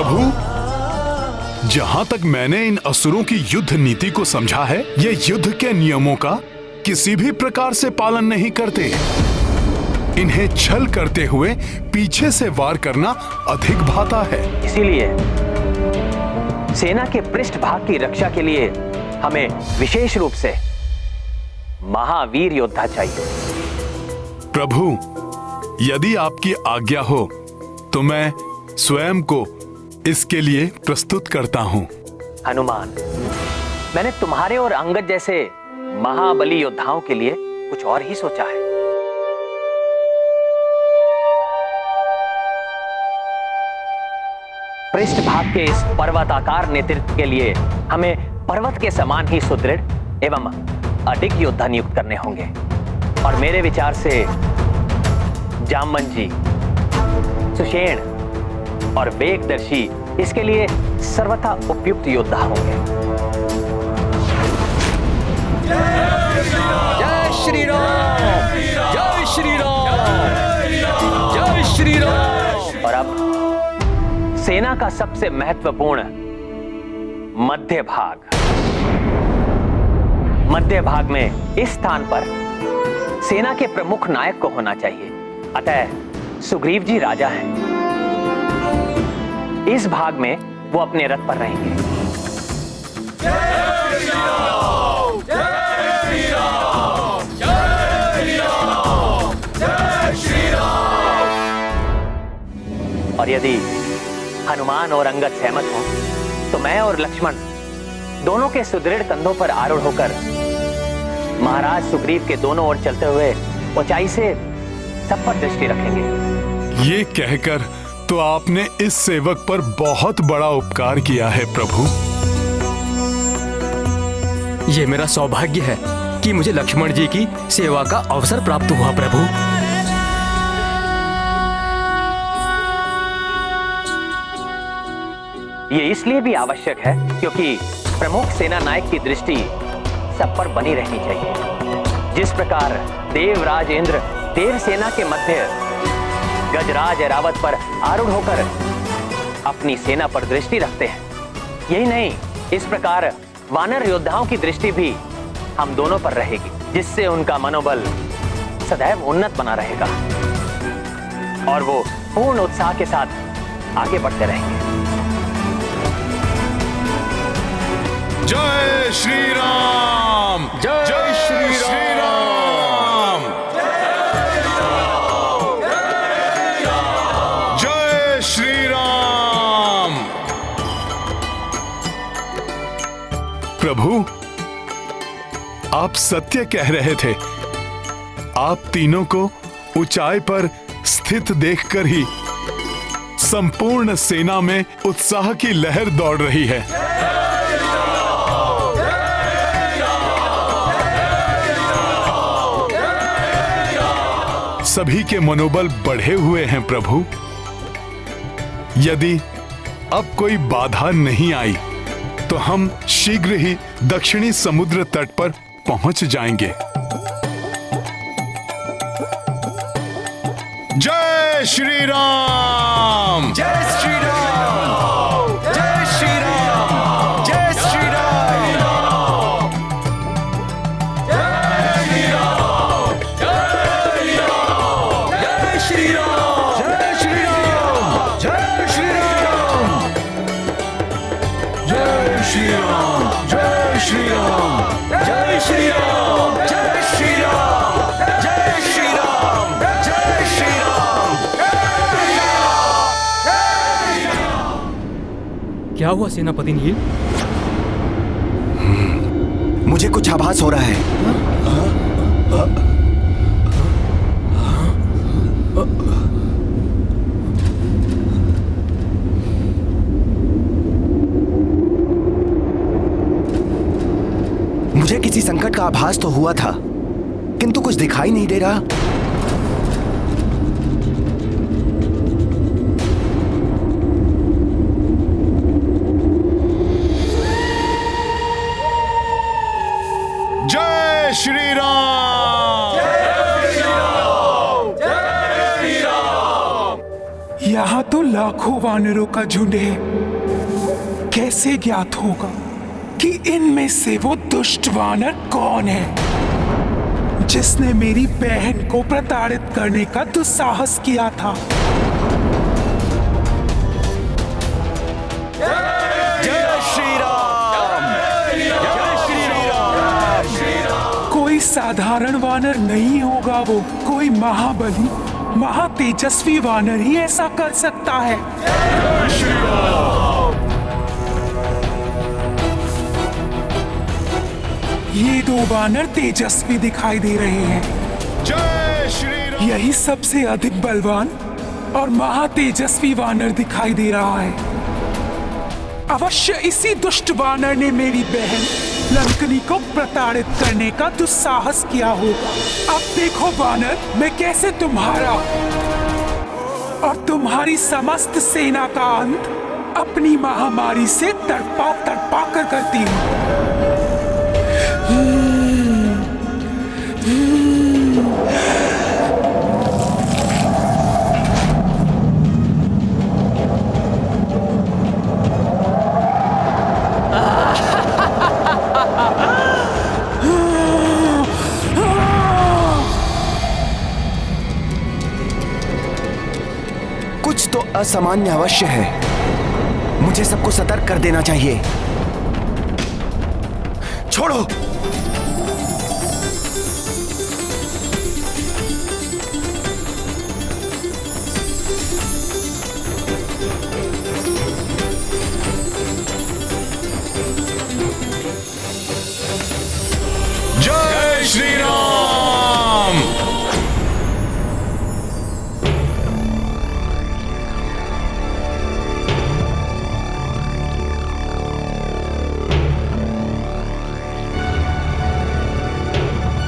प्रभु, जहां तक मैंने इन असुरों की युद्ध नीति को समझा है, ये युद्ध के नियमों का किसी भी प्रकार से पालन नहीं करते। इन्हें छल करते हुए पीछे से वार करना अधिक भाता है। इसीलिए सेना के पृष्ठभाग की रक्षा के लिए हमें विशेष रूप से महावीर योद्धा चाहिए। प्रभु, यदि आपकी आज्ञा हो तो मैं स्वयं को इसके लिए प्रस्तुत करता हूं। हनुमान, मैंने तुम्हारे और अंगद जैसे महाबली योद्धाओं के लिए कुछ और ही सोचा है। पृष्ठभाग के इस पर्वताकार नेतृत्व के लिए हमें पर्वत के समान ही सुदृढ़ एवं अडिग योद्धा नियुक्त करने होंगे। और मेरे विचार से जामवंत जी, सुषेण और वेगदर्शी इसके लिए सर्वथा उपयुक्त योद्धा होंगे। जय श्री राम, जय श्री राम, जय श्री राम। और अब सेना का सबसे महत्वपूर्ण मध्य भाग में इस स्थान पर सेना के प्रमुख नायक को होना चाहिए। अतः सुग्रीव जी राजा हैं। इस भाग में वो अपने रथ पर रहेंगे। जय श्री राम, जय श्री राम, जय श्री राम, जय श्री राम। और यदि हनुमान और अंगद सहमत हों तो मैं और लक्ष्मण दोनों के सुदृढ़ कंधों पर आरूढ़ होकर महाराज सुग्रीव के दोनों ओर चलते हुए ऊंचाई से सब पर दृष्टि रखेंगे। ये कहकर तो आपने इस सेवक पर बहुत बड़ा उपकार किया है प्रभु। ये मेरा सौभाग्य है कि मुझे लक्ष्मण जी की सेवा का अवसर प्राप्त हुआ प्रभु। ये इसलिए भी आवश्यक है क्योंकि प्रमुख सेना नायक की दृष्टि सब पर बनी रहनी चाहिए। जिस प्रकार देवराज इंद्र देव सेना के मध्य गजराज ऐरावत पर आरूढ़ होकर अपनी सेना पर दृष्टि रखते हैं, यही नहीं, इस प्रकार वानर योद्धाओं की दृष्टि भी हम दोनों पर रहेगी, जिससे उनका मनोबल सदैव उन्नत बना रहेगा और वो पूर्ण उत्साह के साथ आगे बढ़ते रहेंगे। जय श्री राम, जय श्री राम, जय श्री राम। प्रभु, आप सत्य कह रहे थे। आप तीनों को ऊंचाई पर स्थित देखकर ही संपूर्ण सेना में उत्साह की लहर दौड़ रही है। सभी के मनोबल बढ़े हुए हैं प्रभु। यदि अब कोई बाधा नहीं आई तो हम शीघ्र ही दक्षिणी समुद्र तट पर पहुंच जाएंगे। जय श्री राम, जय श्री राम, जय श्री राम, जय श्री राम, जय श्री राम, जय श्री राम, जय श्री राम, जय श्री राम, जय श्री राम, जय श्री राम, जय श्री राम, जय श्री राम, जय श्री राम, जय श्री राम। क्या हुआ सेनापति नील? मुझे कुछ आभास हो रहा है। मुझे किसी संकट का आभास तो हुआ था, किंतु कुछ दिखाई नहीं दे रहा। जय श्री राम, यहाँ तो लाखों वानरों का झुंड है, कैसे ज्ञात होगा कि इनमें से वो दुष्ट वानर कौन है जिसने मेरी बहन को प्रताड़ित करने का दुस्साहस किया था? जय श्री राम, जय श्री राम। कोई साधारण वानर नहीं होगा वो, कोई महाबली महातेजस्वी वानर ही ऐसा कर सकता है। ये दो वानर तेजस्वी दिखाई दे रहे हैं। जय श्री राम। यही सबसे अधिक बलवान और महातेजस्वी वानर दिखाई दे रहा है। अवश्य इसी दुष्ट वानर ने मेरी बहन लंकनी को प्रताड़ित करने का दुस्साहस किया होगा। अब देखो वानर, मैं कैसे तुम्हारा और तुम्हारी समस्त सेना का अंत अपनी महामारी से तड़पा तड़पा कर करती हूँ। कुछ तो असामान्य अवश्य है। मुझे सबको सतर्क कर देना चाहिए। छोड़ो। जय श्री राम।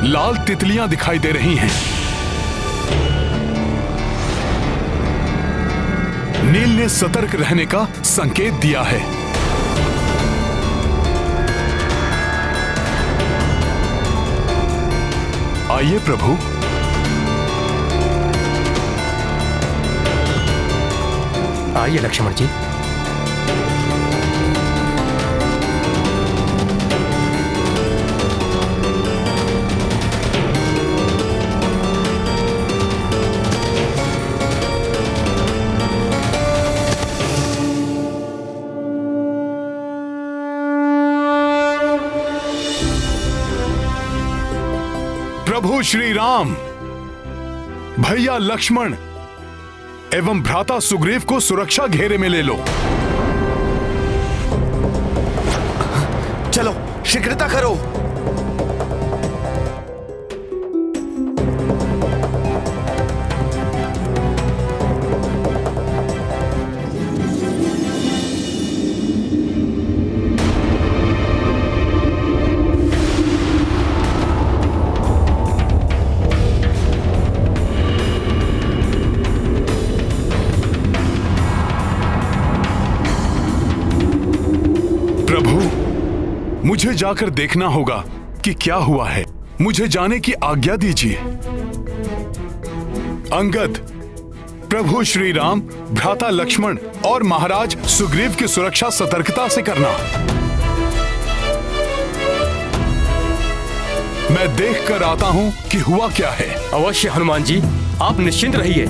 लाल तितलियां दिखाई दे रही हैं। नील ने सतर्क रहने का संकेत दिया है। आइए प्रभु। आइए लक्ष्मण जी। प्रभु श्री राम, भैया लक्ष्मण एवं भ्राता सुग्रीव को सुरक्षा घेरे में ले लो। चलो शीघ्रता करो। मुझे जाकर देखना होगा कि क्या हुआ है। मुझे जाने की आज्ञा दीजिए। अंगद, प्रभु श्री राम, भ्राता लक्ष्मण और महाराज सुग्रीव की सुरक्षा सतर्कता से करना। मैं देख कर आता हूं कि हुआ क्या है। अवश्य हनुमान जी, आप निश्चिंत रहिए।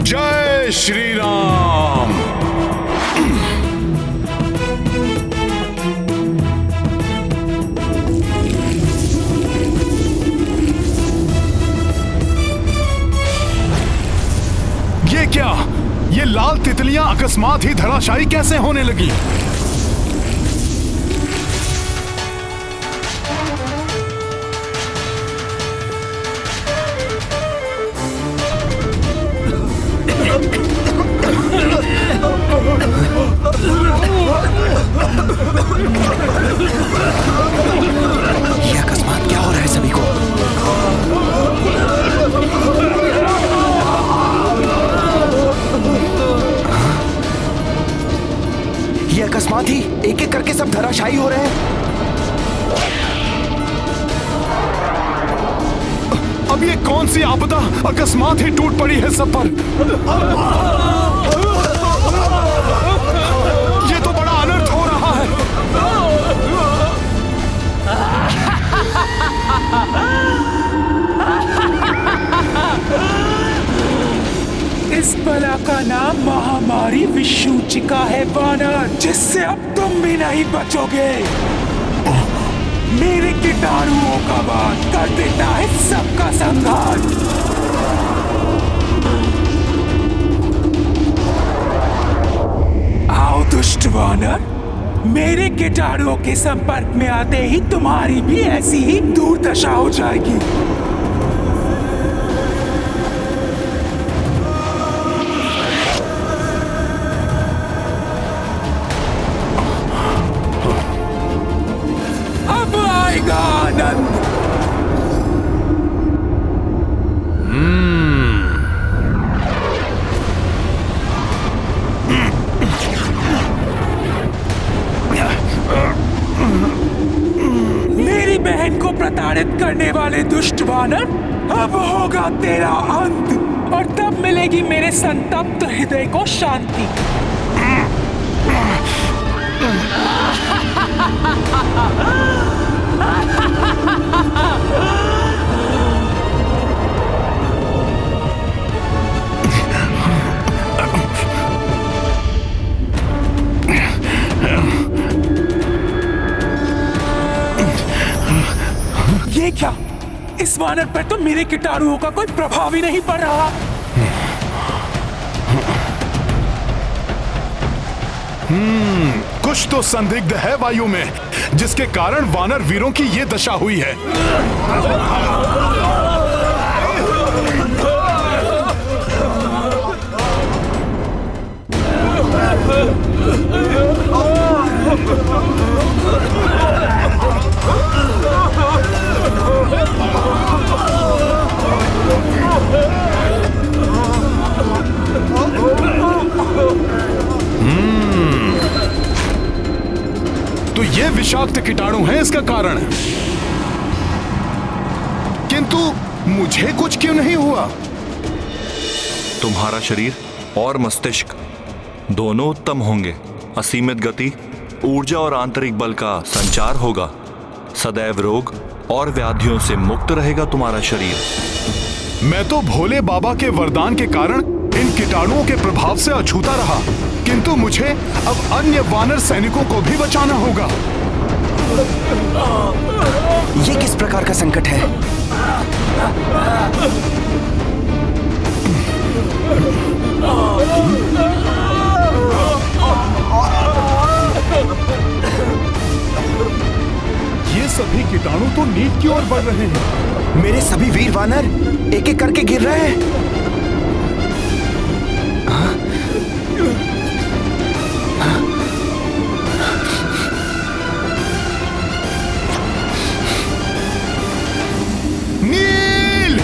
जय श्री राम। ये क्या? ये लाल तितलियां अकस्मात ही धराशायी कैसे होने लगी? ये अकस्मात क्या हो रहा है सभी को? ये अकस्मात ही एक एक करके सब धराशायी हो रहे हैं। अब ये कौन सी आपदा अकस्मात ही टूट पड़ी है सब पर। ये तो बड़ा अनर्थ हो रहा है। इस बला का नाम महामारी विषूचिका है वानर, जिससे अब तुम भी नहीं बचोगे। मेरे कीटाणुओं का वार कर देता है सबका संहार। आओ दुष्ट वानर, मेरे कीटाणुओं के संपर्क में आते ही तुम्हारी भी ऐसी ही दुर्दशा हो जाएगी। अब आएगा आनंद। मेरी बहन को प्रताड़ित करने वाले दुष्ट वानर, अब होगा तेरा अंत और तब मिलेगी मेरे संतप्त हृदय को शांति। ये क्या? इस वानर पर तो मेरे कीटाणुओं का कोई प्रभाव ही नहीं पड़ रहा। कुछ तो संदिग्ध है वायु में, जिसके कारण वानर वीरों की ये दशा हुई है। तो ये विषाक्त कीटाणु है इसका कारण, किंतु मुझे कुछ क्यों नहीं हुआ? तुम्हारा शरीर और मस्तिष्क दोनों उत्तम होंगे। असीमित गति, ऊर्जा और आंतरिक बल का संचार होगा। सदैव रोग और व्याधियों से मुक्त रहेगा तुम्हारा शरीर। मैं तो भोले बाबा के वरदान के कारण इन कीटाणुओं के प्रभाव से अछूता रहा, किंतु मुझे अब अन्य वानर सैनिकों को भी बचाना होगा। ये किस प्रकार का संकट है? ये सभी कीटाणु तो नीचे की ओर बढ़ रहे हैं। मेरे सभी वीर वानर एक एक करके गिर रहे हैं। नील!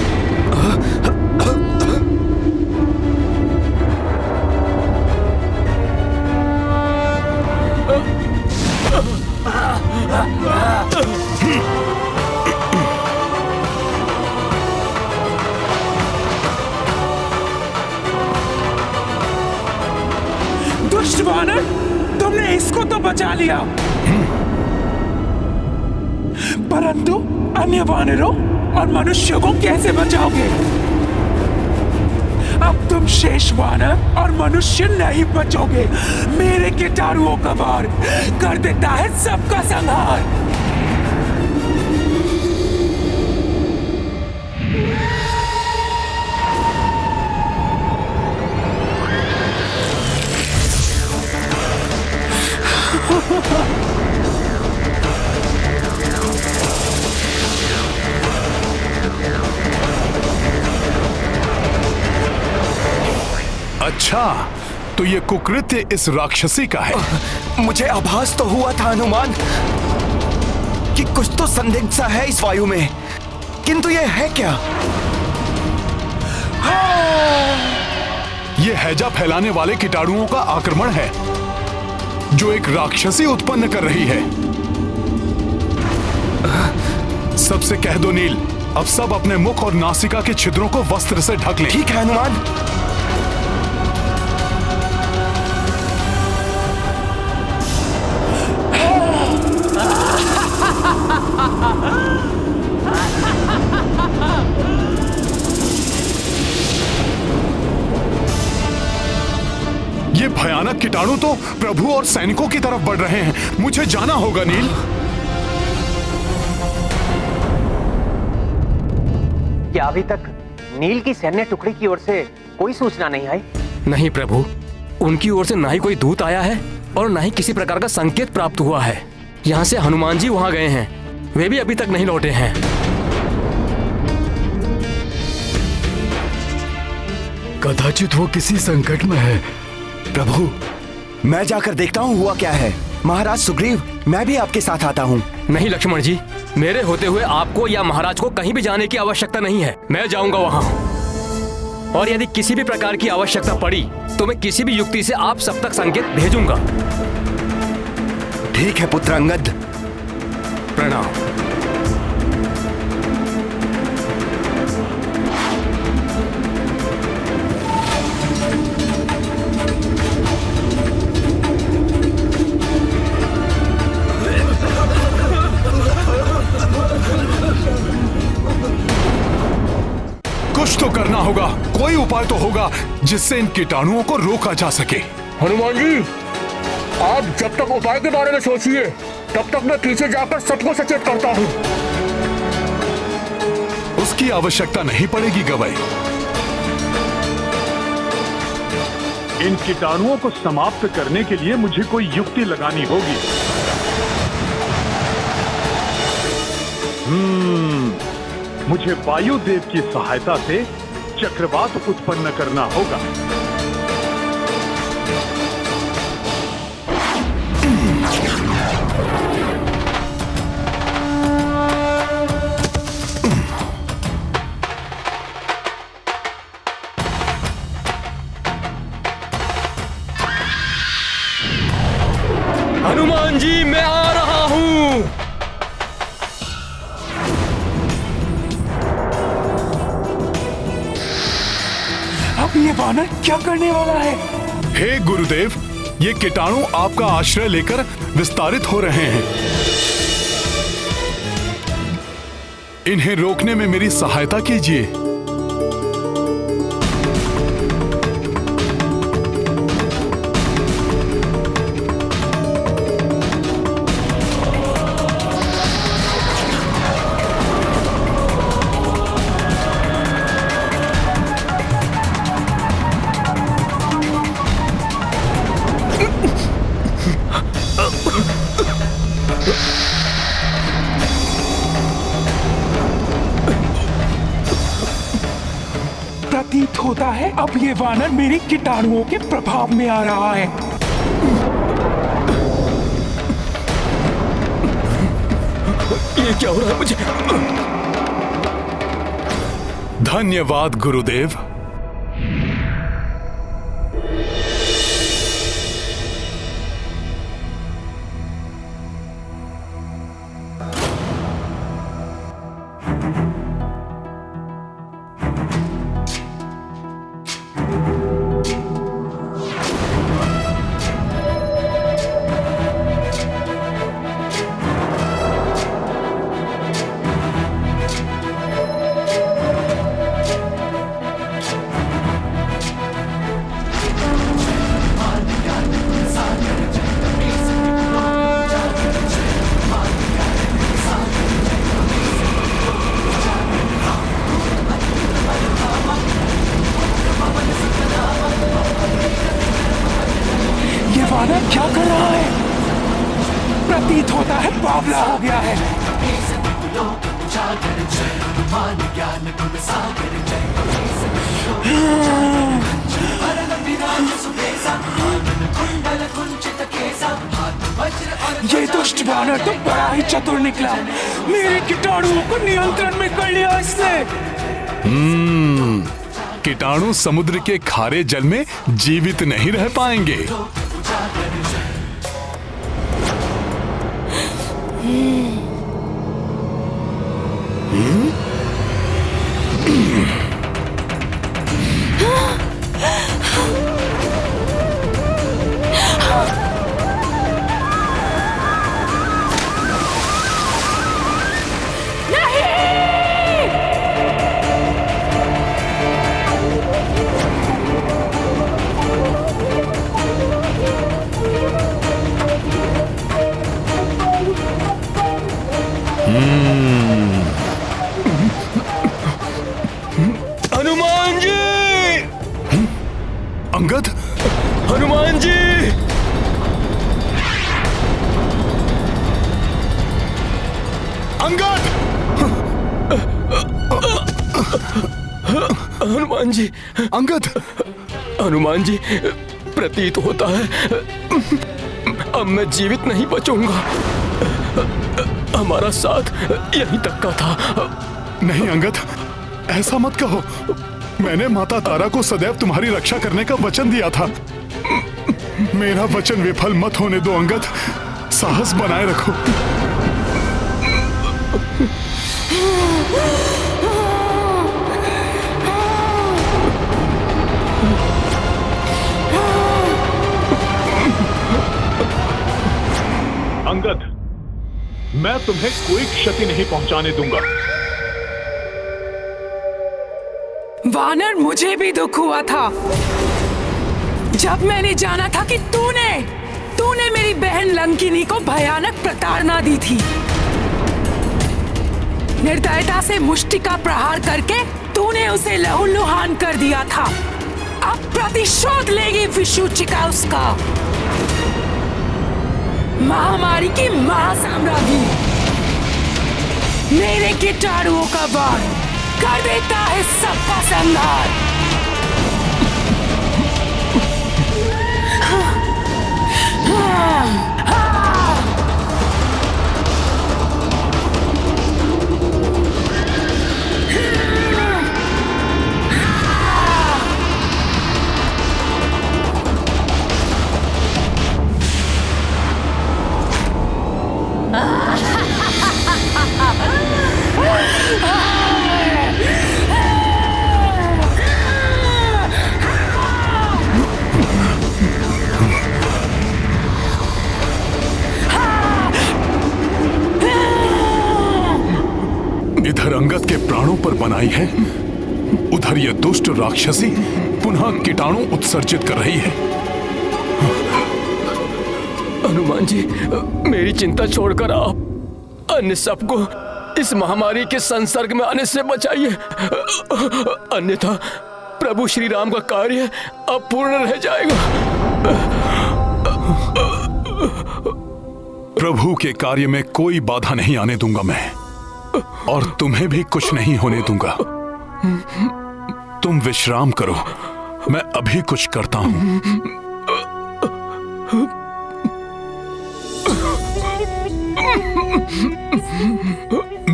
दुष्ट वानर, तुमने इसको तो बचा लिया, परंतु अन्य वानरों और मनुष्यों को कैसे बचाओगे? अब तुम शेष वानर और मनुष्य नहीं बचोगे। मेरे कीटाणुओं का वार कर देता है सबका संहार। अच्छा, तो ये कुकृत्य इस राक्षसी का है। मुझे आभास तो हुआ था हनुमान कि कुछ तो संदिग्ध सा है इस वायु में, किंतु ये है क्या? ये हैजा फैलाने वाले कीटाणुओं का आक्रमण है, जो एक राक्षसी उत्पन्न कर रही है। सबसे कह दो नील अब सब अपने मुख और नासिका के छिद्रों को वस्त्र से ढक लें। ठीक है हनुमान। ये भयानक कीटाणु तो प्रभु और सैनिकों की तरफ बढ़ रहे हैं। मुझे जाना होगा नील। क्या अभी तक नील की सैन्य टुकड़ी की ओर से कोई सूचना नहीं आई? नहीं प्रभु, उनकी ओर से ना ही कोई दूत आया है और ना ही किसी प्रकार का संकेत प्राप्त हुआ है। यहाँ से हनुमान जी वहाँ गए हैं, वे भी अभी तक नहीं लौटे हैं। कदाचित वो किसी संकट में है। प्रभु, मैं जाकर देखता हूँ हुआ क्या है। महाराज सुग्रीव, मैं भी आपके साथ आता हूँ। नहीं लक्ष्मण जी, मेरे होते हुए आपको या महाराज को कहीं भी जाने की आवश्यकता नहीं है। मैं जाऊंगा वहाँ, और यदि किसी भी प्रकार की आवश्यकता पड़ी तो मैं किसी भी युक्ति से आप सब तक संकेत भेजूंगा। ठीक है पुत्र अंगद। प्रणाम। कुछ तो करना होगा, कोई उपाय तो होगा जिससे इन कीटाणुओं को रोका जा सके। हनुमान जी, आप जब तक उपाय के बारे में सोचिए, तब तक मैं पीछे जाकर सबको सचेत करता हूँ। उसकी आवश्यकता नहीं पड़ेगी गवई। इन कीटाणुओं को समाप्त करने के लिए मुझे कोई युक्ति लगानी होगी। मुझे वायुदेव की सहायता से चक्रवात उत्पन्न करना होगा। हनुमान जी, मैं आ रहा हूँ। अब ये वानर क्या करने वाला है? हे गुरुदेव, ये कीटाणु आपका आश्रय लेकर विस्तारित हो रहे हैं। इन्हें रोकने में मेरी सहायता कीजिए। प्रतीत होता है अब ये वानर मेरे कीटाणुओं के प्रभाव में आ रहा है। ये क्या हो रहा है मुझे? धन्यवाद गुरुदेव। वानर क्या कर रहा है? प्रतीत होता है बावला हो गया है। ये दुष्ट वानर तो बड़ा ही चतुर निकला। मेरे कीटाणुओं को नियंत्रण में कर लिया इसने। कीटाणु समुद्र के खारे जल में जीवित नहीं रह पाएंगे। हनुमान जी! अंगद, हनुमान जी! अंगद! हनुमान जी! अंगद! हनुमान जी, प्रतीत होता है अब मैं जीवित नहीं बचूंगा। हमारा साथ यहीं तक का था। नहीं अंगद, ऐसा मत कहो। मैंने माता तारा को सदैव तुम्हारी रक्षा करने का वचन दिया था। मेरा वचन विफल मत होने दो अंगद। साहस बनाए रखो। अंगद, मैं तुम्हें कोई क्षति नहीं पहुंचाने दूंगा। वानर, मुझे भी दुख हुआ था जब मैंने जाना था कि तूने मेरी बहन लंकिनी को भयानक प्रताड़ना दी थी। निर्दयता से मुष्टि का प्रहार करके तूने उसे लहूलुहान कर दिया था। अब प्रतिशोध लेगी विषुचिका उसका। महामारी की महासाम्राज्ञी मेरे कीटाणुओं का वार कर देता है सबका संहार। इधर अंगद के प्राणों पर बनाई है, उधर ये दुष्ट राक्षसी पुनः कीटाणु उत्सर्जित कर रही है। हनुमान जी, मेरी चिंता छोड़कर आप अन्य सबको इस महामारी के संसर्ग में आने से बचाइए, अन्यथा प्रभु श्री राम का कार्य अपूर्ण रह जाएगा। प्रभु के कार्य में कोई बाधा नहीं आने दूंगा मैं, और तुम्हें भी कुछ नहीं होने दूंगा। तुम विश्राम करो, मैं अभी कुछ करता हूं।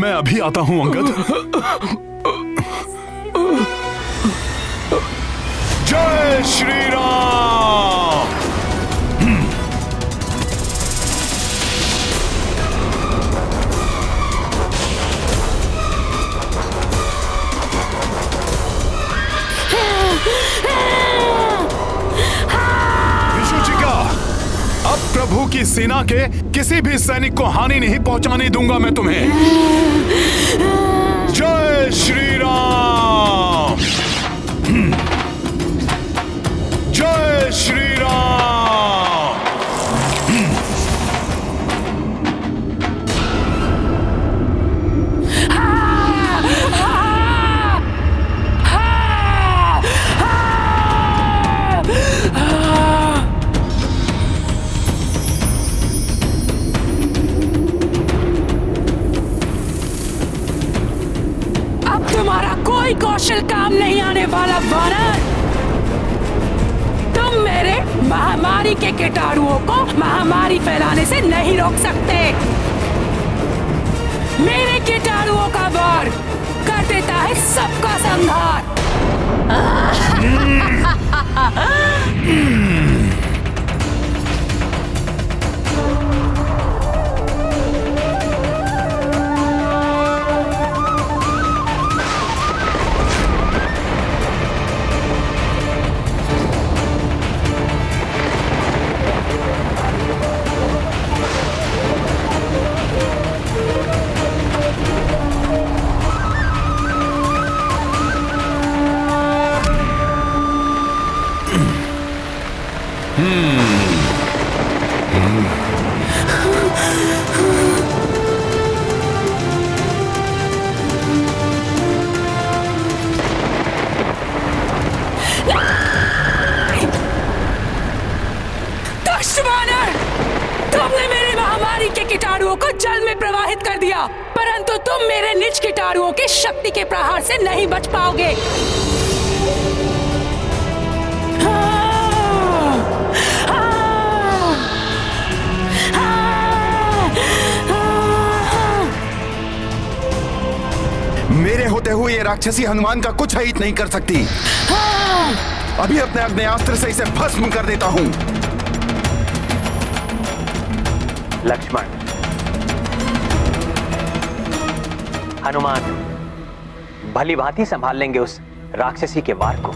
मैं अभी आता हूं अंगद। जय श्री राम। विशुचिका, अब प्रभु की सेना के किसी भी सैनिक को हानि नहीं पहुंचाने दूंगा मैं तुम्हें। जय श्री राम। जय श्री राम। तुम्हारा कोई कौशल काम नहीं आने वाला वानर। तुम मेरे महामारी के कीटाणुओं को महामारी फैलाने से नहीं रोक सकते। मेरे कीटाणुओं का वार कर देता है सबका संहार। दुष्ट वानर! तुमने मेरी महामारी के कीटाणुओं को जल में प्रवाहित कर दिया, परंतु तुम मेरे निज कीटाणुओं के शक्ति के प्रहार से नहीं बच पाओगे। मेरे होते हुए ये राक्षसी हनुमान का कुछ हित नहीं कर सकती। अभी अपने अग्नेयास्त्र से इसे भस्म कर देता हूं। लक्ष्मण, हनुमान भली भांति संभाल लेंगे उस राक्षसी के वार को।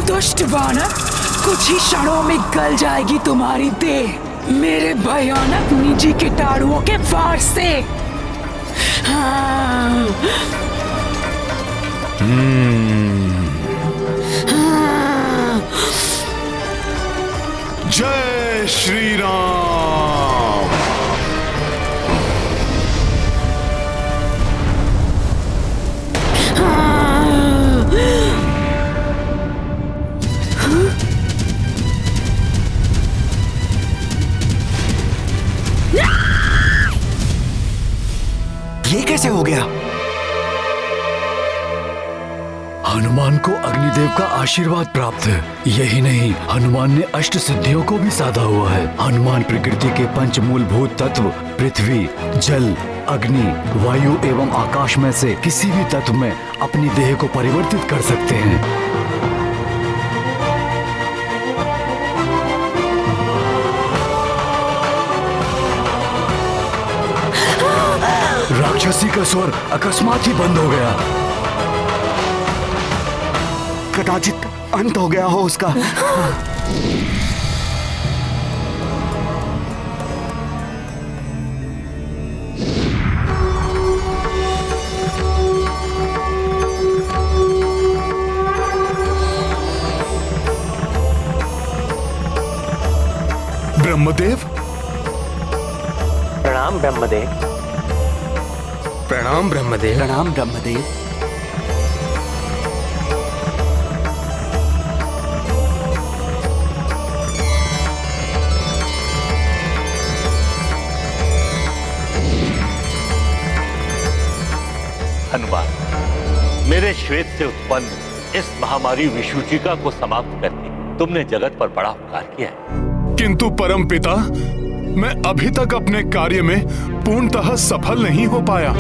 दुष्ट वानर, कुछ ही क्षणों में गल जाएगी तुम्हारी देह मेरे भयानक निजी कीटाणुओं के वार से। जय श्री राम। ये कैसे हो गया? हनुमान को अग्निदेव का आशीर्वाद प्राप्त है। यही नहीं, हनुमान ने अष्ट सिद्धियों को भी साधा हुआ है। हनुमान प्रकृति के पंच मूलभूत तत्व पृथ्वी, जल, अग्नि, वायु एवं आकाश में से किसी भी तत्व में अपनी देह को परिवर्तित कर सकते हैं। राक्षसी का स्वर अकस्मात ही बंद हो गया। कदाचित अंत हो गया हो उसका। ब्रह्मदेव। प्रणाम ब्रह्मदेव। प्रणाम ब्रह्मदेव। प्रणाम ब्रह्मदेव। हनुमान, मेरे श्वेत से उत्पन्न इस महामारी विषुचिका को समाप्त करके तुमने जगत पर बड़ा उपकार किया है। किंतु परम पिता, मैं अभी तक अपने कार्य में पूर्णतः सफल नहीं हो पाया।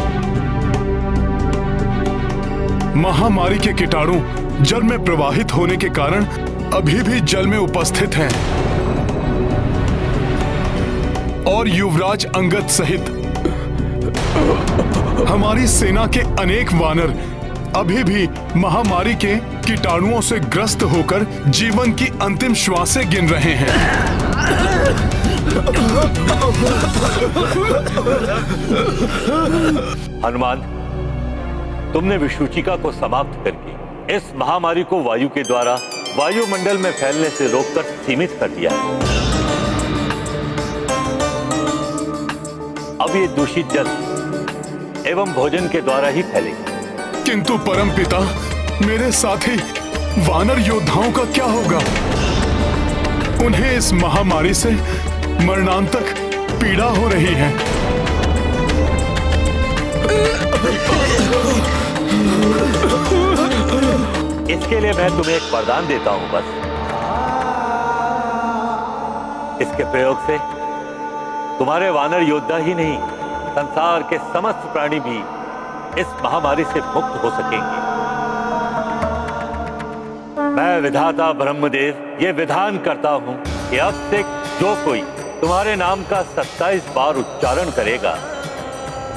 महामारी के कीटाणु जल में प्रवाहित होने के कारण अभी भी जल में उपस्थित हैं और युवराज अंगद सहित हमारी सेना के अनेक वानर अभी भी महामारी के कीटाणुओं से ग्रस्त होकर जीवन की अंतिम श्वासें गिन रहे हैं। हनुमान, तुमने विषुचिका को समाप्त करके इस महामारी को वायु के द्वारा वायुमंडल में फैलने से रोककर सीमित कर दिया है। अब ये दूषित जल एवं भोजन के द्वारा ही फैलेगी। किंतु परम पिता, मेरे साथी वानर योद्धाओं का क्या होगा? उन्हें इस महामारी से मरणांतक पीड़ा हो रही है। इसके लिए मैं तुम्हें एक वरदान देता हूं बस। इसके प्रयोग से तुम्हारे वानर योद्धा ही नहीं, संसार के समस्त प्राणी भी इस महामारी से मुक्त हो सकेंगे। मैं विधाता ब्रह्मदेव ये विधान करता हूं कि अब से जो कोई तुम्हारे नाम का 27 बार उच्चारण करेगा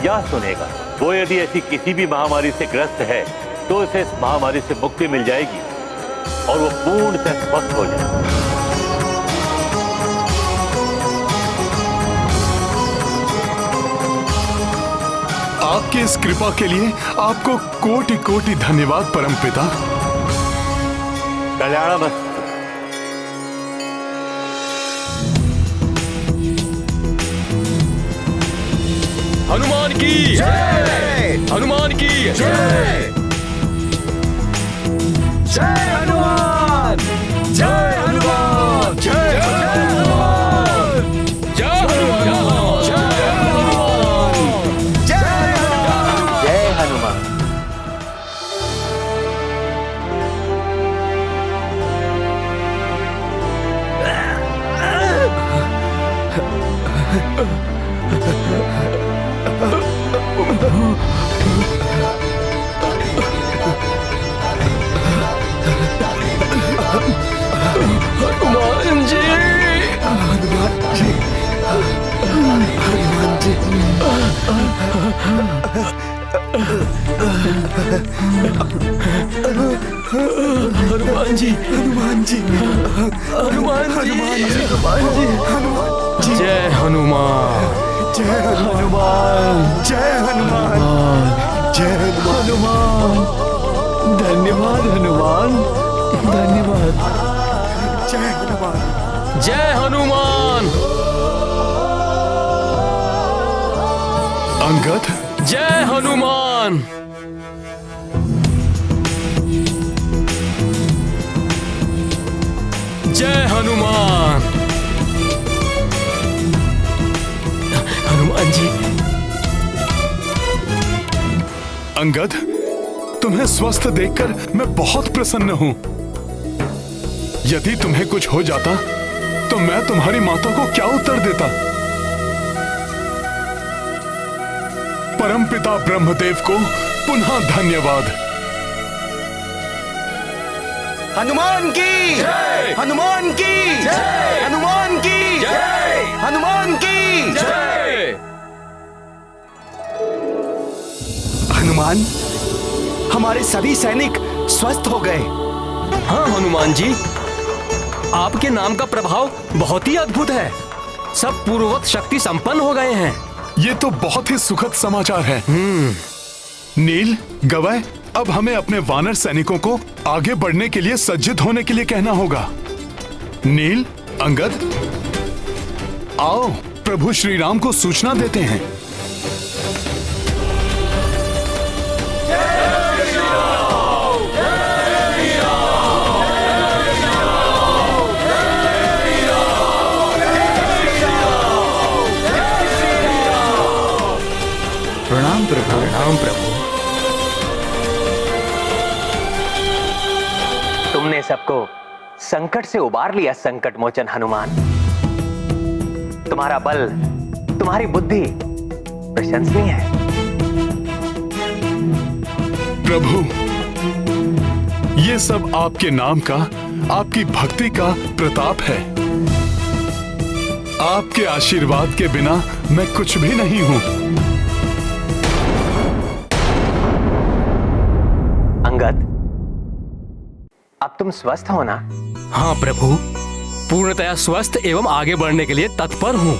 या सुनेगा, वो यदि ऐसी किसी भी महामारी से ग्रस्त है तो उसे इस महामारी से मुक्ति मिल जाएगी और वो पूर्णतः स्वस्थ हो जाए। आपकी इस कृपा के लिए आपको कोटि कोटि धन्यवाद परमपिता। कल्याणमस्तु। हनुमान की जय, हनुमान की जय, जय हनुमान, जय हनुमान, जय हनुमान, जय हनुमान, जय हनुमान। हनुमान जी, हनुमान जी, हनुमान जी, हनुमान जी, हनुमान जी, हनुमान जी, हनुमान जी, हनुमान जी, जय हनुमान, जय हनुमान, जय हनुमान, जय हनुमान, धन्यवाद हनुमान, धन्यवाद, जय हनुमान, जय हनुमान, अंगद, जय हनुमान, जय हनुमान, हनुमान जी, अंगद, तुम्हें स्वस्थ देखकर मैं बहुत प्रसन्न हूं। यदि तुम्हें कुछ हो जाता तो मैं तुम्हारी माता को क्या उत्तर देता। परमपिता ब्रह्मदेव को पुनः धन्यवाद। हनुमान की जय, हनुमान की जय, हनुमान की जय, हनुमान की जय। हनुमान, हमारे सभी सैनिक स्वस्थ हो गए। हाँ हनुमान जी, आपके नाम का प्रभाव बहुत ही अद्भुत है। सब पूर्ववत शक्ति संपन्न हो गए हैं। ये तो बहुत ही सुखद समाचार है। नील, गवय, अब हमें अपने वानर सैनिकों को आगे बढ़ने के लिए सज्जित होने के लिए कहना होगा। नील, अंगद, आओ प्रभु श्री राम को सूचना देते हैं। प्रणाम प्रभु, प्रणाम प्रभु। तुमने सबको संकट से उबार लिया संकट मोचन हनुमान। तुम्हारा बल, तुम्हारी बुद्धि प्रशंसनीय है। प्रभु, ये सब आपके नाम का, आपकी भक्ति का प्रताप है। आपके आशीर्वाद के बिना मैं कुछ भी नहीं हूं। अंगद, अब तुम स्वस्थ हो ना? हाँ प्रभु, पूर्णतया स्वस्थ एवं आगे बढ़ने के लिए तत्पर हूँ।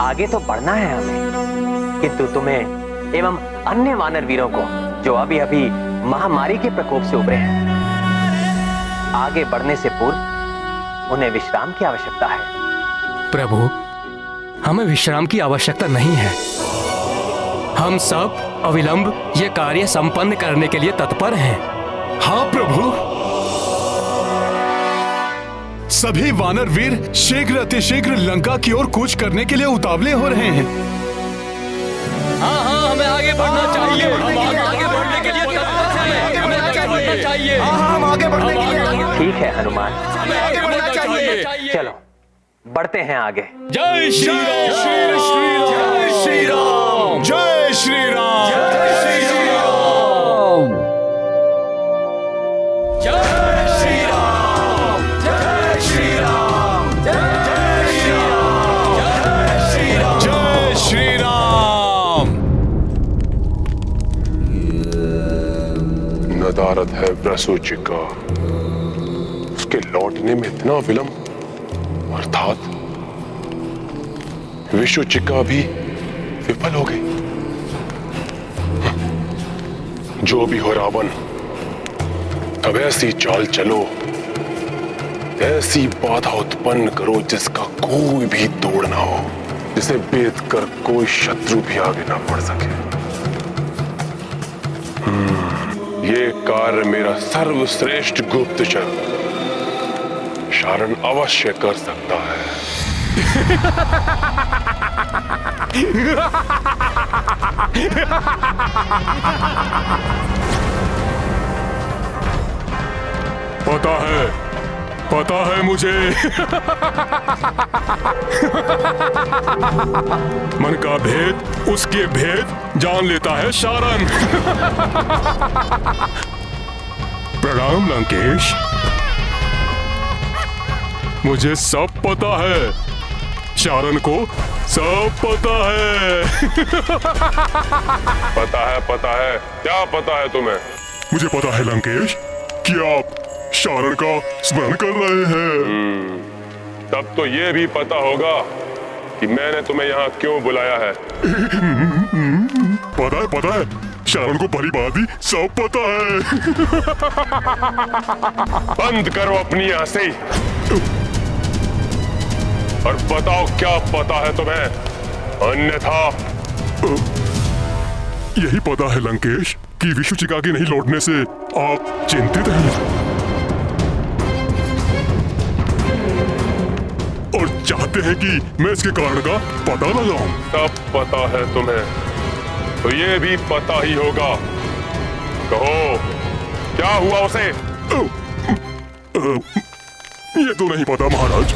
आगे तो बढ़ना है हमें, किंतु तुम्हें एवं अन्य वानर वीरों को जो अभी अभी महामारी के प्रकोप से उबरे हैं, आगे बढ़ने से पूर्व उन्हें विश्राम की आवश्यकता है। प्रभु, हमें विश्राम की आवश्यकता नहीं है। हम सब अविलंब ये कार्य संपन्न करने के लिए तत्पर हैं। हाँ प्रभु, सभी वानर वीर शीघ्र अतिशीघ्र लंका की ओर कूच करने के लिए उतावले हो रहे हैं। हाँ हाँ, हमें आगे बढ़ना चाहिए। हम आगे बढ़ने के लिए तत्पर हैं। हमें आगे बढ़ना चाहिए। हम आगे बढ़ने के लिए ठीक है हनुमान, हमें आगे बढ़ना चाहिए। चलो बढ़ते हैं आगे। जय श्री राम, जय श्री राम, जय श्री राम, जय श्री राम, जय श्री राम, जय श्री राम, जय श्री राम, जय श्री राम, जय श्री राम। नदारद है व्रसुचिका। उसके लौटने में इतना विलंब, अर्थात विषुचिका भी विफल हो गई। जो भी हो रावण, अब ऐसी चाल चलो, ऐसी बाधा उत्पन्न करो जिसका कोई भी तोड़ ना हो, जिसे भेद कर कोई शत्रु भी आगे ना बढ़ सके। ये कार्य मेरा सर्वश्रेष्ठ गुप्तचर शारण अवश्य कर सकता है। पता है मुझे। मन का भेद, उसके भेद जान लेता है शारण। प्रणाम लंकेश, मुझे सब पता है, शारण को सब पता है। पता है, क्या पता है तुम्हें? मुझे पता है लंकेश कि आप शारण का स्मरण कर रहे हैं। तब तो ये भी पता होगा कि मैंने तुम्हें यहाँ क्यों बुलाया है। पता है, शारण को भली भांति सब पता है। बंद करो अपनी हंसी और बताओ क्या पता है तुम्हें, अन्यथा। यही पता है लंकेश कि विषुचिका के नहीं लौटने से आप चिंतित हैं और चाहते हैं कि मैं इसके कारण का पता लगाऊं। सब पता है तुम्हें, तो ये भी पता ही होगा। कहो, क्या हुआ उसे? ये तो नहीं पता महाराज,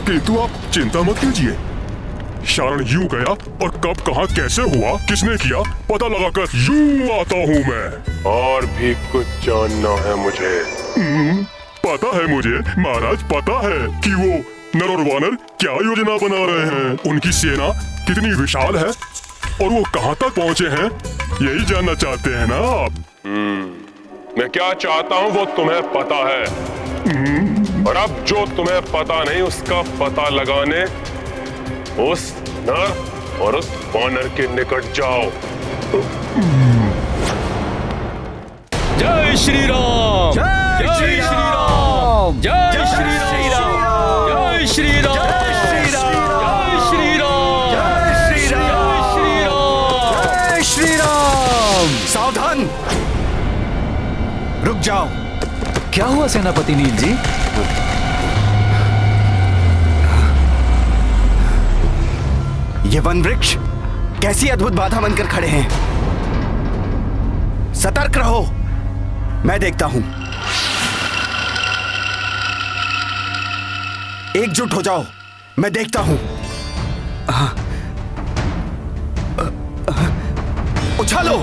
किंतु आप चिंता मत कीजिए। शारण यूं गया और कब कहां कैसे हुआ, किसने किया, पता लगाकर यूं आता हूं मैं। और भी कुछ जानना है मुझे। पता है मुझे महाराज, पता है कि वो नर और वानर क्या योजना बना रहे हैं, उनकी सेना कितनी विशाल है और वो कहां तक पहुंचे हैं, यही जानना चाहते हैं ना आप? मैं क्या चाहता हूं वो तुम्हें पता है, और अब जो तुम्हें पता नहीं उसका पता लगाने उस नर और उस वानर के निकट जाओ। जय श्री राम, जय श्री राम, जय श्री राम, जय श्री राम, जय श्री राम, जय श्री राम, जय श्री राम। सावधान, रुक जाओ। क्या हुआ सेनापति नील जी? ये वन वृक्ष कैसी अद्भुत बाधा बनकर खड़े हैं। सतर्क रहो, मैं देखता हूं। एकजुट हो जाओ, मैं देखता हूं। उछालो।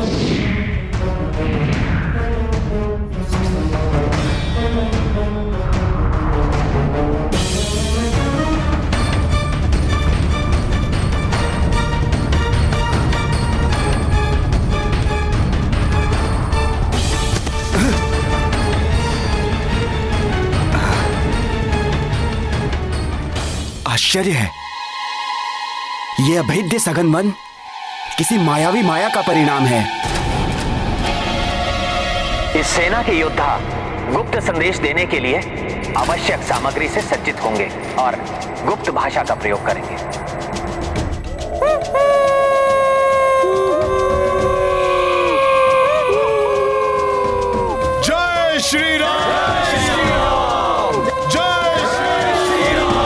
आश्चर्य है, ये अभेद्य सघन वन किसी मायावी माया का परिणाम है। इस सेना के योद्धा गुप्त संदेश देने के लिए आवश्यक सामग्री से सज्जित होंगे और गुप्त भाषा का प्रयोग करेंगे। जय श्री राम, जय श्री राम, जय श्री राम।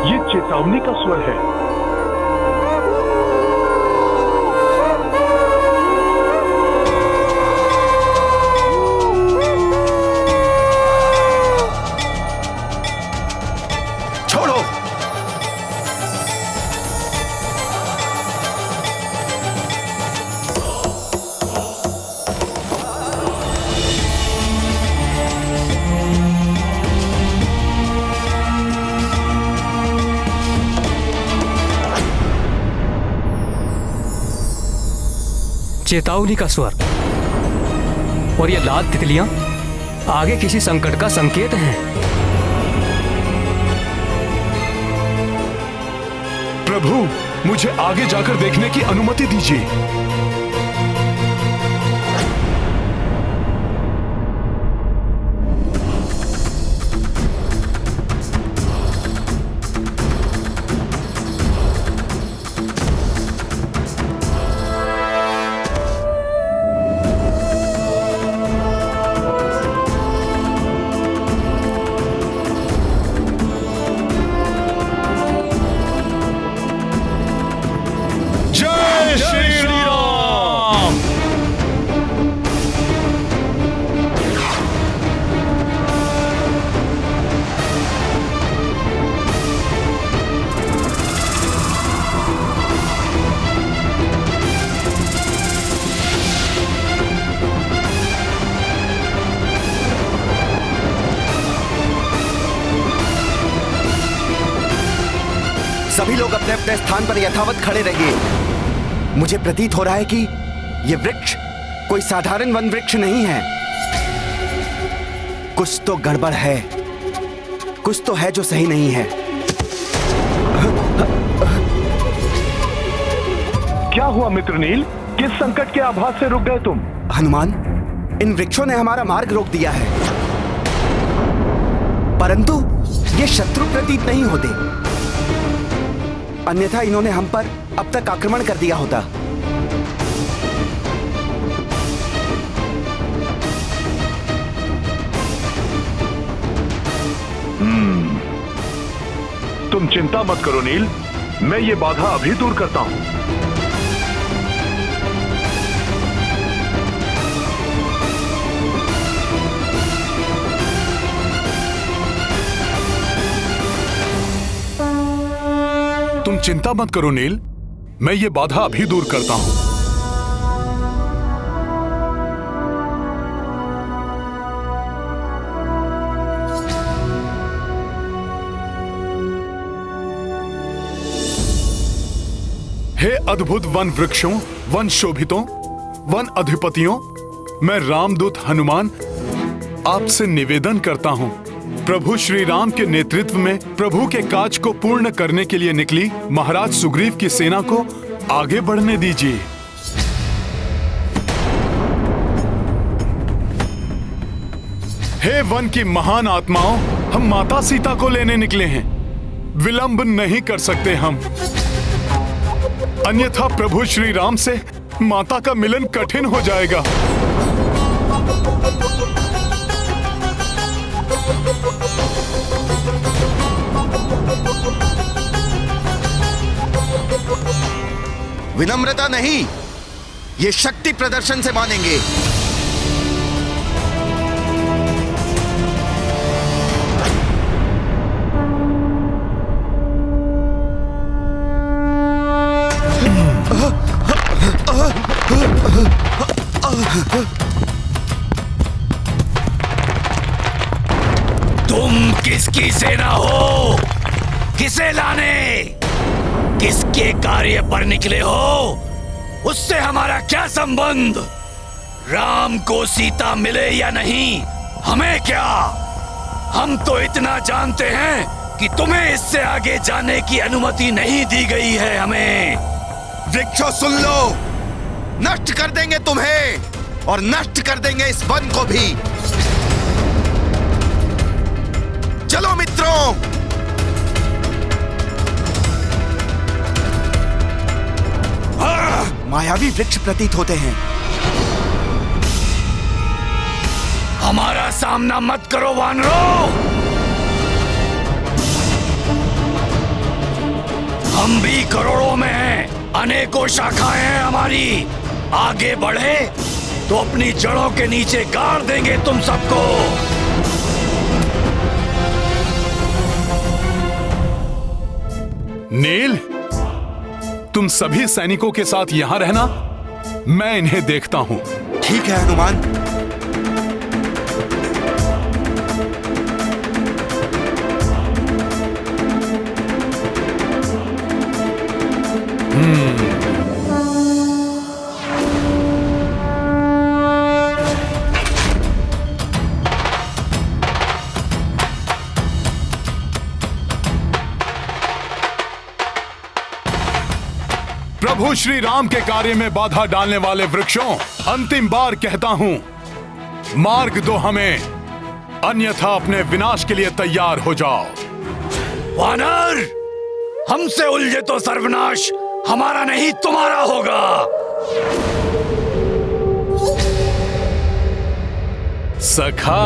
ये चेतावनी का स्वर है। छोड़ो। चेतावनी का स्वर, और ये लाल तितलियां आगे किसी संकट का संकेत हैं। प्रभु, मुझे आगे जाकर देखने की अनुमति दीजिए। सभी लोग अपने अपने स्थान पर यथावत खड़े रहिए। मुझे प्रतीत हो रहा है कि यह वृक्ष कोई साधारण वन वृक्ष नहीं है। कुछ तो गड़बड़ है, कुछ तो है जो सही नहीं है। क्या हुआ मित्र नील? किस संकट के आभास से रुक गए तुम? हनुमान, इन वृक्षों ने हमारा मार्ग रोक दिया है, परंतु ये शत्रु प्रतीत नहीं होते, अन्यथा इन्होंने हम पर अब तक आक्रमण कर दिया होता। तुम चिंता मत करो नील, मैं ये बाधा अभी दूर करता हूं। तुम चिंता मत करो नील, मैं ये बाधा अभी दूर करता हूं। हे अद्भुत वन वृक्षों, वन शोभितों, वन अधिपतियों, मैं रामदूत हनुमान आपसे निवेदन करता हूं। प्रभु श्री राम के नेतृत्व में प्रभु के काज को पूर्ण करने के लिए निकली महाराज सुग्रीव की सेना को आगे बढ़ने दीजिए। हे वन की महान आत्माओं, हम माता सीता को लेने निकले हैं। विलंब नहीं कर सकते हम, अन्यथा प्रभु श्री राम से माता का मिलन कठिन हो जाएगा। विनम्रता नहीं, ये शक्ति प्रदर्शन से मानेंगे। तुम किसकी सेना हो? किसे लाने, किसके कार्य पर निकले हो? उससे हमारा क्या संबंध? राम को सीता मिले या नहीं, हमें क्या? हम तो इतना जानते हैं कि तुम्हें इससे आगे जाने की अनुमति नहीं दी गई है हमें। वृक्षों सुन लो, नष्ट कर देंगे तुम्हें और नष्ट कर देंगे इस वन को भी। चलो मित्रों, मायावी वृक्ष प्रतीत होते हैं। हमारा सामना मत करो वानरों, हम भी करोड़ों में हैं, अनेकों शाखाएं हैं हमारी। आगे बढ़े तो अपनी जड़ों के नीचे गाड़ देंगे तुम सबको। नील, तुम सभी सैनिकों के साथ यहां रहना, मैं इन्हें देखता हूं। ठीक है हनुमान। प्रभु श्री राम के कार्य में बाधा डालने वाले वृक्षों, अंतिम बार कहता हूं, मार्ग दो हमें, अन्यथा अपने विनाश के लिए तैयार हो जाओ। वानर, हमसे उलझे तो सर्वनाश हमारा नहीं तुम्हारा होगा। सखा,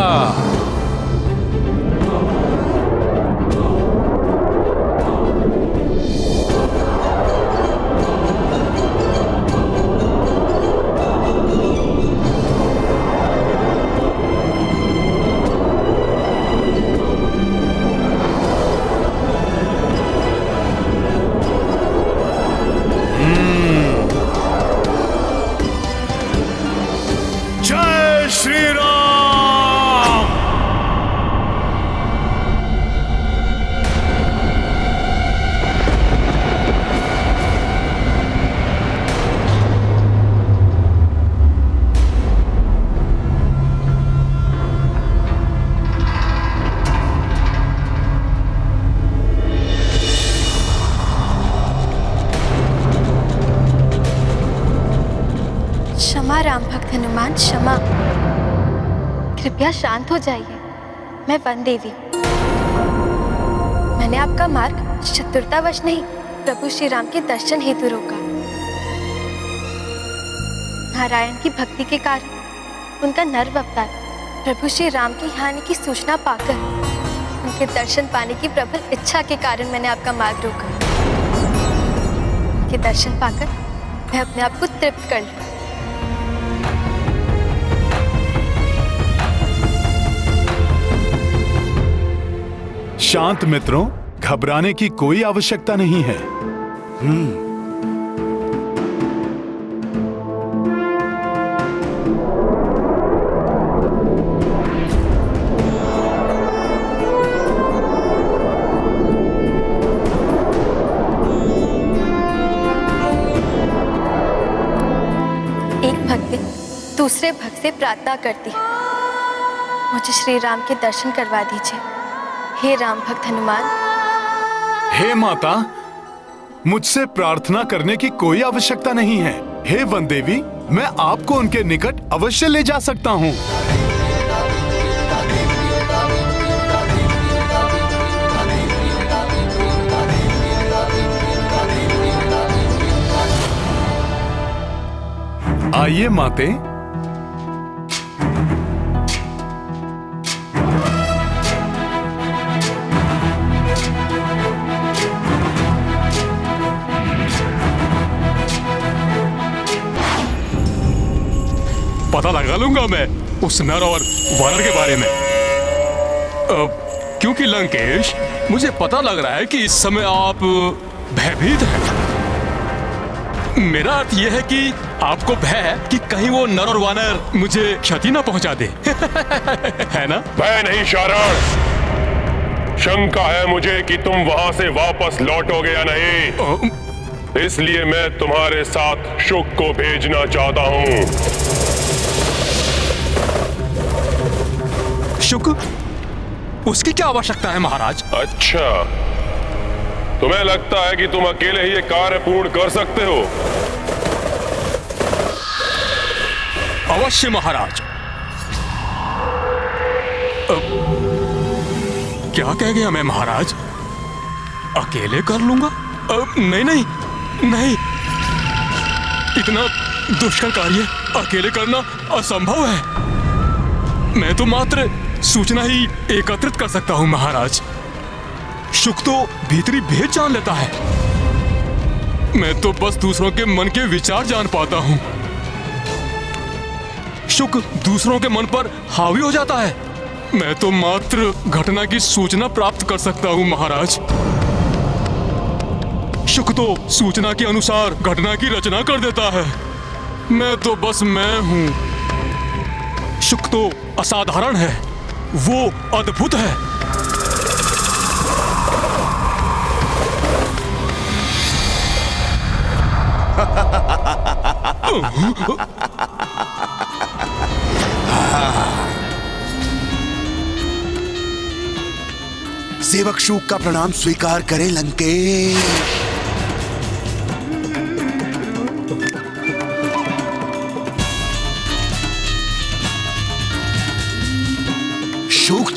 जय श्री राम। क्षमा राम भक्त हनुमान, क्षमा। कृपया शांत हो जाइए। मैं वन देवी हूँ। मैंने आपका मार्ग चतुरतावश नहीं, प्रभु श्री राम के दर्शन हेतु रोका। नारायण की भक्ति के कारण उनका नर्व अवतार प्रभु श्री राम की हानि की सूचना पाकर उनके दर्शन पाने की प्रबल इच्छा के कारण मैंने आपका मार्ग रोका। उनके दर्शन पाकर मैं अपने आप को तृप्त कर लूं। शांत मित्रों, घबराने की कोई आवश्यकता नहीं है। एक भक्त दूसरे भक्त से प्रार्थना करती है, मुझे श्री राम के दर्शन करवा दीजिए। हे राम भक्त हनुमान। हे माता, मुझसे प्रार्थना करने की कोई आवश्यकता नहीं है। हे वन देवी, मैं आपको उनके निकट अवश्य ले जा सकता हूँ। आइए माते। पता लगा लूंगा मैं उस नर और वानर के बारे में, क्योंकि लंकेश, मुझे पता लग रहा है कि इस समय आप भयभीत हैं। मेरा अर्थ यह है कि आपको भय है कि कहीं वो नर और वानर मुझे क्षति ना पहुंचा दे। है ना? भय नहीं शारण, शंका है मुझे कि तुम वहां से वापस लौटोगे या नहीं। इसलिए मैं तुम्हारे साथ शुक को भेजना चाहता हूं। शुक? उसकी क्या आवश्यकता है महाराज? अच्छा, तुम्हें लगता है कि तुम अकेले ही ये कार्य पूर्ण कर सकते हो? अवश्य महाराज। क्या कह गया मैं महाराज? अकेले कर लूंगा? नहीं नहीं नहीं, इतना दुष्कर कार्य अकेले करना असंभव है। मैं तो मात्र सूचना ही एकत्रित कर सकता हूं महाराज। शुक तो भीतरी भेद जान लेता है, मैं तो बस दूसरों के मन के विचार जान पाता हूं। शुक दूसरों के मन पर हावी हो जाता है, मैं तो मात्र घटना की सूचना प्राप्त कर सकता हूं महाराज। शुक तो सूचना के अनुसार घटना की रचना कर देता है, मैं तो बस मैं हूं। शुक तो असाधारण है, वो अद्भुत है। सेवक शुक का प्रणाम स्वीकार करें लंकेश।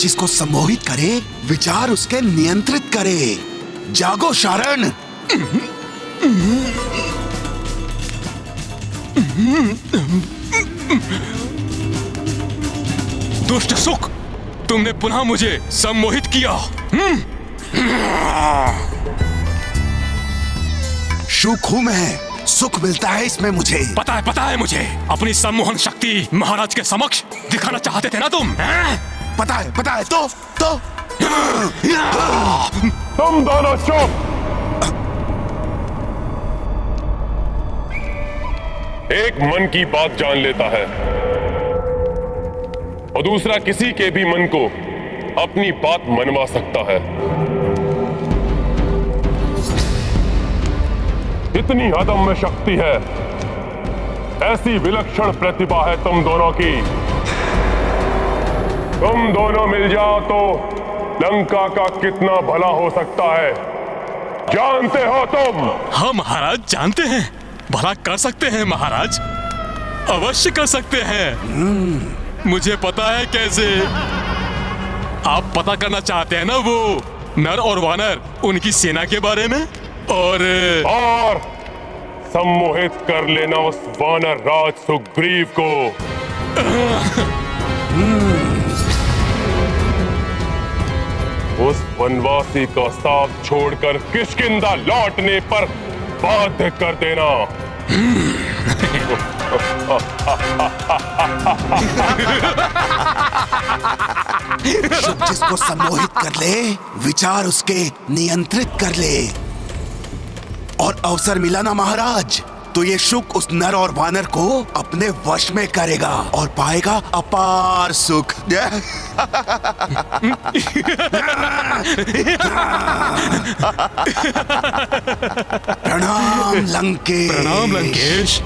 जिसको सम्मोहित करे विचार उसके नियंत्रित करे। जागो शारण। दुष्ट सुख, तुमने पुनः मुझे सम्मोहित किया। सुख हूं मैं, सुख मिलता है इसमें मुझे। पता है मुझे। अपनी सम्मोहन शक्ति महाराज के समक्ष दिखाना चाहते थे ना तुम? पता है तो तुम दोनों चुप। एक मन की बात जान लेता है और दूसरा किसी के भी मन को अपनी बात मनवा सकता है। इतनी अदम्य शक्ति है, ऐसी विलक्षण प्रतिभा है तुम दोनों की। तुम दोनों मिल जाओ तो लंका का कितना भला हो सकता है, जानते हो तुम? हाँ महाराज, जानते हैं। भला कर सकते हैं महाराज, अवश्य कर सकते हैं। मुझे पता है कैसे। आप पता करना चाहते हैं ना वो नर और वानर, उनकी सेना के बारे में, और सम्मोहित कर लेना उस वानर राज सुग्रीव को। उस वनवासी का साथ छोड़कर किष्किंधा लौटने पर बाध्य कर देना। शुभ जिसको सम्मोहित कर ले विचार उसके नियंत्रित कर ले। और अवसर मिला ना महाराज, तो ये सुख उस नर और वानर को अपने वश में करेगा और पाएगा अपार सुख। प्रणाम लंकेश। प्रणाम लंकेश।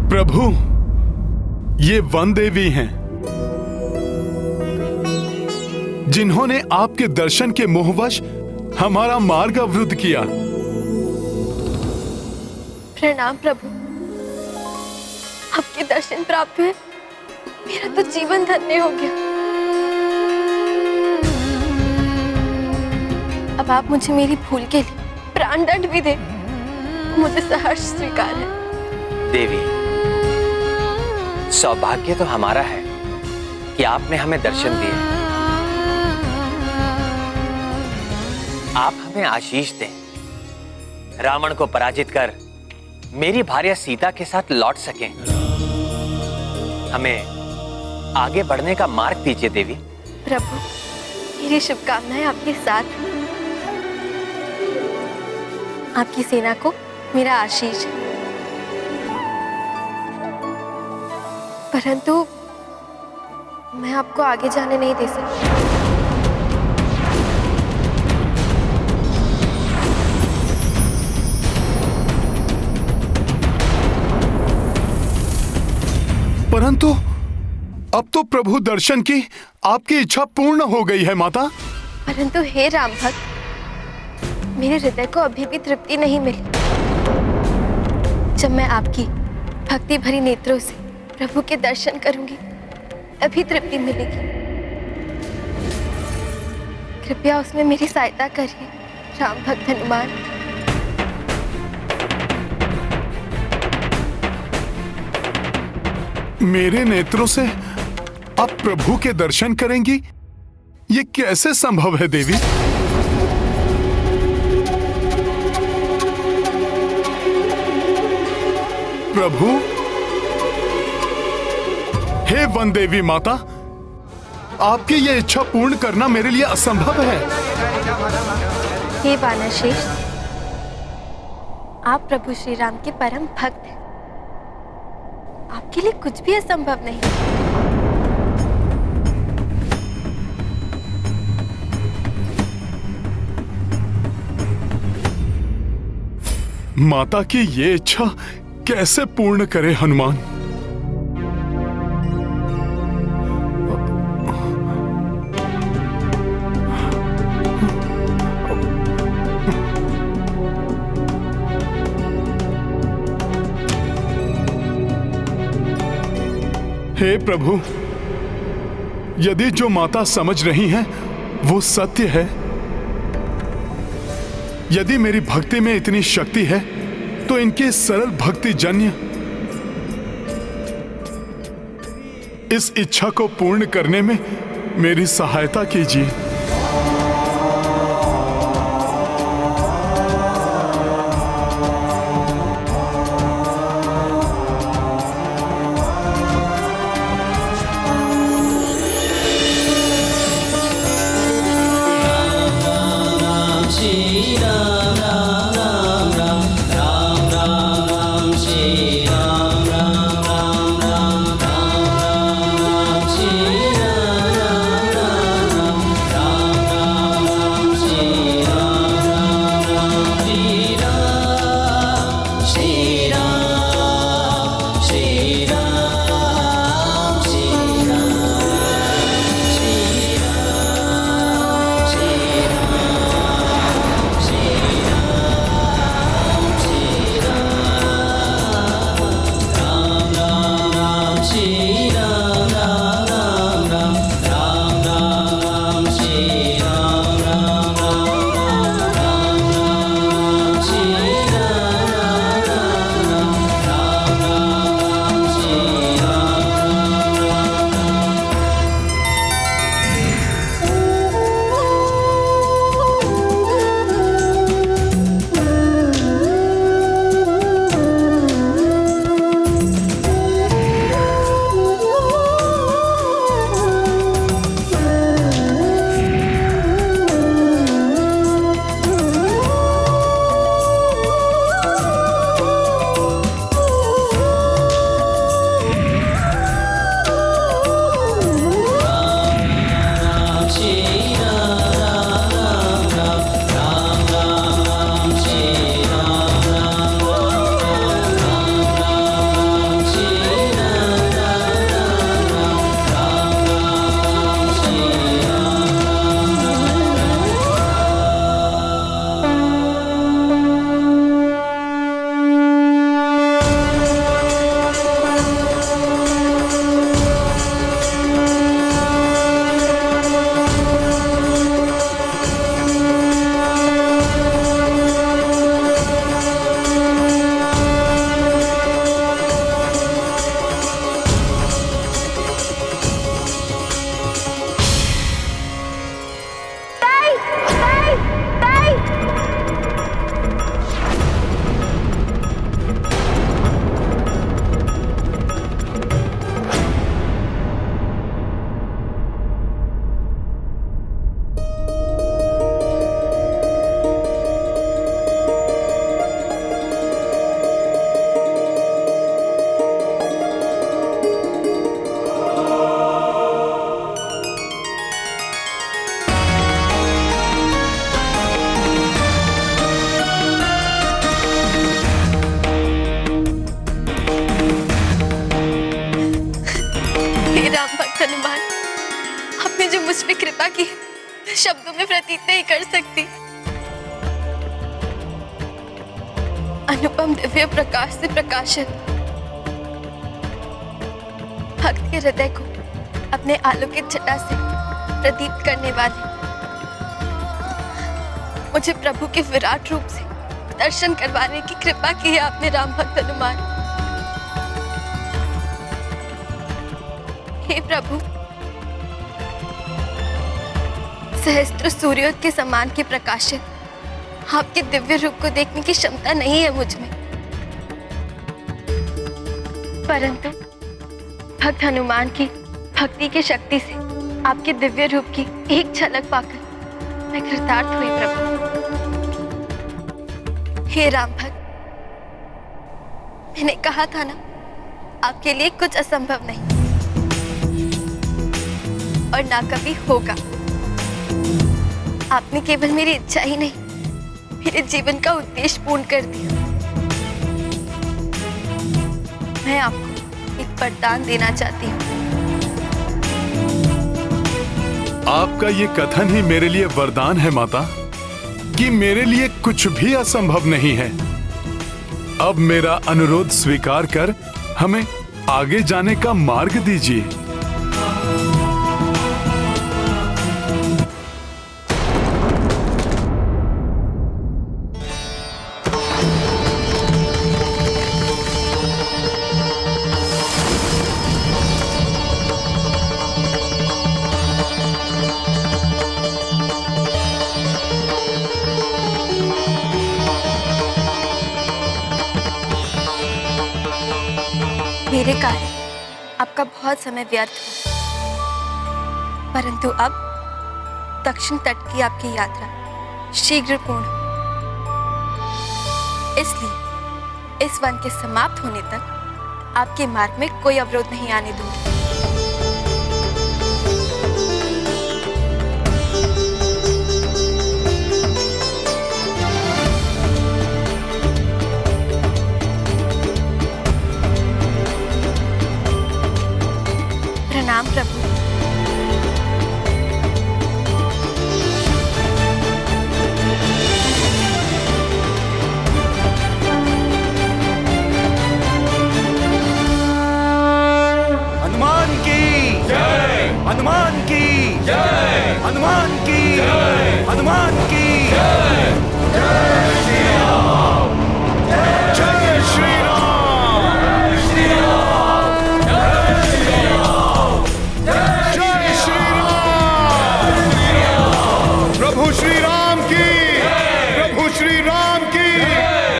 प्रभु, ये वन देवी हैं, जिन्होंने आपके दर्शन के मोहवश हमारा मार्ग अवरुद्ध किया। प्रणाम प्रभु, आपके दर्शन प्राप्त हुए, मेरा तो जीवन धन्य हो गया। अब आप मुझे मेरी भूल के लिए प्राण दंड भी दे, मुझे सहर्ष स्वीकार है। देवी, सौभाग्य तो हमारा है कि आपने हमें दर्शन दिए। आप हमें आशीष दें, रावण को पराजित कर मेरी भार्या सीता के साथ लौट सकें। हमें आगे बढ़ने का मार्ग दीजिए देवी। प्रभु, मेरी शुभकामनाएं आपके साथ। आपकी सेना को मेरा आशीष है, परंतु मैं आपको आगे जाने नहीं दे सकती। परंतु अब तो प्रभु दर्शन की आपकी इच्छा पूर्ण हो गई है माता। परंतु हे राम भक्त, मेरे हृदय को अभी भी तृप्ति नहीं मिली। जब मैं आपकी भक्ति भरी नेत्रों से प्रभु के दर्शन करूंगी तभी तृप्ति मिलेगी। कृपया उसमें मेरी सहायता करिए राम भक्त हनुमान। मेरे नेत्रों से आप प्रभु के दर्शन करेंगी? ये कैसे संभव है देवी? प्रभु, हे वन देवी माता, आपकी ये इच्छा पूर्ण करना मेरे लिए असंभव है। हे वानर श्रेष्ठ, आप प्रभु श्री राम के परम भक्त हैं। आपके लिए कुछ भी असंभव नहीं। माता की ये इच्छा कैसे पूर्ण करे हनुमान? हे प्रभु, यदि जो माता समझ रही हैं वो सत्य है, यदि मेरी भक्ति में इतनी शक्ति है तो इनके सरल भक्ति जन्य इस इच्छा को पूर्ण करने में मेरी सहायता कीजिए। शब्दों में प्रतीत नहीं कर सकती। अनुपम दिव्य प्रकाश से प्रकाशित भक्त के हृदय को अपने आलोकित छटा से प्रदीप्त करने वाले मुझे प्रभु के विराट रूप से दर्शन करवाने की कृपा की है आपने राम भक्त हनुमान। हे प्रभु, सहस्त्र सूर्योदय के समान के प्रकाशित आपके दिव्य रूप को देखने की क्षमता नहीं है मुझ में, परंतु भक्त हनुमान की भक्ति की शक्ति से आपके दिव्य रूप की एक झलक पाकर मैं कृतार्थ हुई प्रभु। हे राम भक्त, मैंने कहा था ना, आपके लिए कुछ असंभव नहीं और ना कभी होगा। आपने केवल मेरी इच्छा ही नहीं, मेरे जीवन का उद्देश्य पूर्ण कर दिया। मैं आपको एक वरदान देना चाहती हूँ। आपका ये कथन ही मेरे लिए वरदान है माता, कि मेरे लिए कुछ भी असंभव नहीं है। अब मेरा अनुरोध स्वीकार कर हमें आगे जाने का मार्ग दीजिए। मेरे कारण आपका बहुत समय व्यर्थ हुआ, परंतु अब दक्षिण तट की आपकी यात्रा शीघ्र पूर्ण हो। इसलिए इस वन के समाप्त होने तक आपके मार्ग में कोई अवरोध नहीं आने दूंगी।